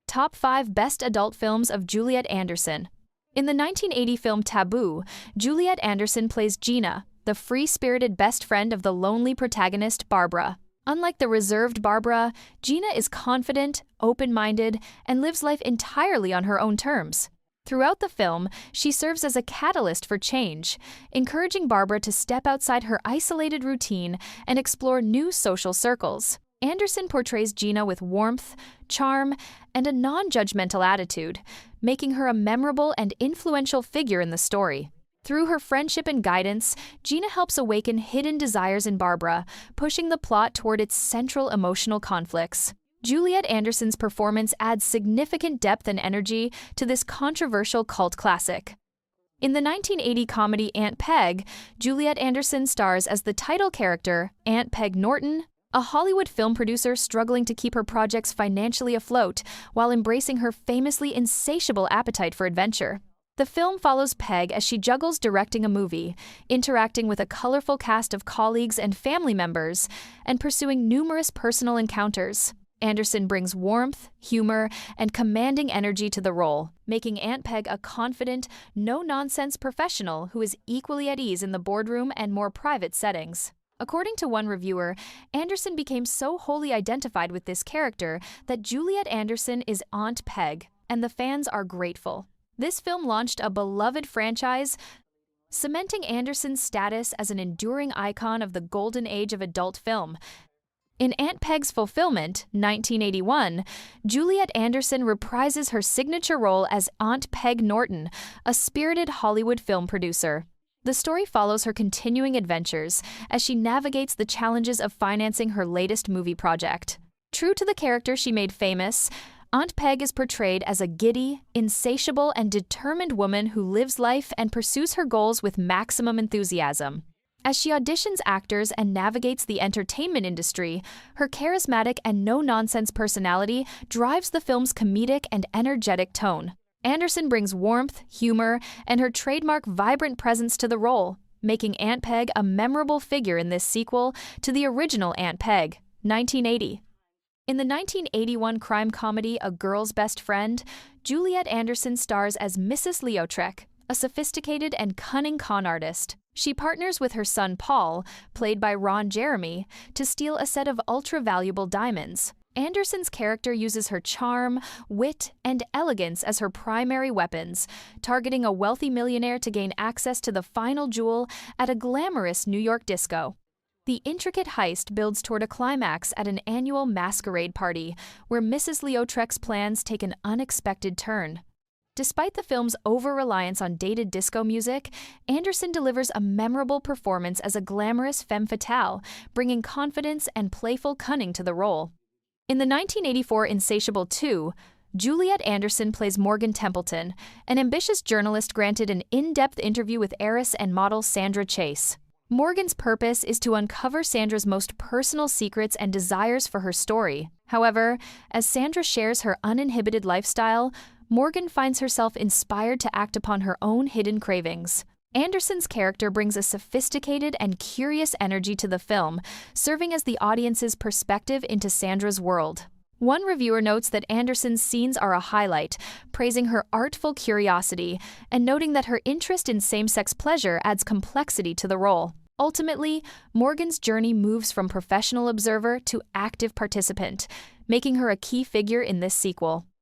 Top 5 Best Adult Films of Juliet Anderson. In the 1980 film Taboo, Juliet Anderson plays Gina, the free-spirited best friend of the lonely protagonist Barbara. Unlike the reserved Barbara, Gina is confident, open-minded, and lives life entirely on her own terms. Throughout the film, she serves as a catalyst for change, encouraging Barbara to step outside her isolated routine and explore new social circles. Anderson portrays Gina with warmth, charm, and a non-judgmental attitude, making her a memorable and influential figure in the story. Through her friendship and guidance, Gina helps awaken hidden desires in Barbara, pushing the plot toward its central emotional conflicts. Juliet Anderson's performance adds significant depth and energy to this controversial cult classic. In the 1980 comedy Aunt Peg, Juliet Anderson stars as the title character, Aunt Peg Norton, a Hollywood film producer struggling to keep her projects financially afloat while embracing her famously insatiable appetite for adventure. The film follows Peg as she juggles directing a movie, interacting with a colorful cast of colleagues and family members, and pursuing numerous personal encounters. Anderson brings warmth, humor, and commanding energy to the role, making Aunt Peg a confident, no-nonsense professional who is equally at ease in the boardroom and more private settings. According to one reviewer, Anderson became so wholly identified with this character that Juliet Anderson is Aunt Peg, and the fans are grateful. This film launched a beloved franchise, cementing Anderson's status as an enduring icon of the golden age of adult film. In Aunt Peg's fulfillment, 1981, Juliet Anderson reprises her signature role as Aunt Peg Norton, a spirited Hollywood film producer. The story follows her continuing adventures as she navigates the challenges of financing her latest movie project. True to the character she made famous, Aunt Peg is portrayed as a giddy, insatiable, and determined woman who lives life and pursues her goals with maximum enthusiasm. As she auditions actors and navigates the entertainment industry, her charismatic and no-nonsense personality drives the film's comedic and energetic tone. Anderson brings warmth, humor, and her trademark vibrant presence to the role, making Aunt Peg a memorable figure in this sequel to the original Aunt Peg, 1980. In the 1981 crime comedy A Girl's Best Friend, Juliet Anderson stars as Mrs. Lautrec, a sophisticated and cunning con artist. She partners with her son Paul, played by Ron Jeremy, to steal a set of ultra-valuable diamonds. Anderson's character uses her charm, wit, and elegance as her primary weapons, targeting a wealthy millionaire to gain access to the final jewel at a glamorous New York disco. The intricate heist builds toward a climax at an annual masquerade party, where Mrs. Lautrec's plans take an unexpected turn. Despite the film's over-reliance on dated disco music, Anderson delivers a memorable performance as a glamorous femme fatale, bringing confidence and playful cunning to the role. In the 1984 Insatiable II, Juliet Anderson plays Morgan Templeton, an ambitious journalist granted an in-depth interview with heiress and model Sandra Chase. Morgan's purpose is to uncover Sandra's most personal secrets and desires for her story. However, as Sandra shares her uninhibited lifestyle, Morgan finds herself inspired to act upon her own hidden cravings. Anderson's character brings a sophisticated and curious energy to the film, serving as the audience's perspective into Sandra's world. One reviewer notes that Anderson's scenes are a highlight, praising her artful curiosity and noting that her interest in same-sex pleasure adds complexity to the role. Ultimately, Morgan's journey moves from professional observer to active participant, making her a key figure in this sequel.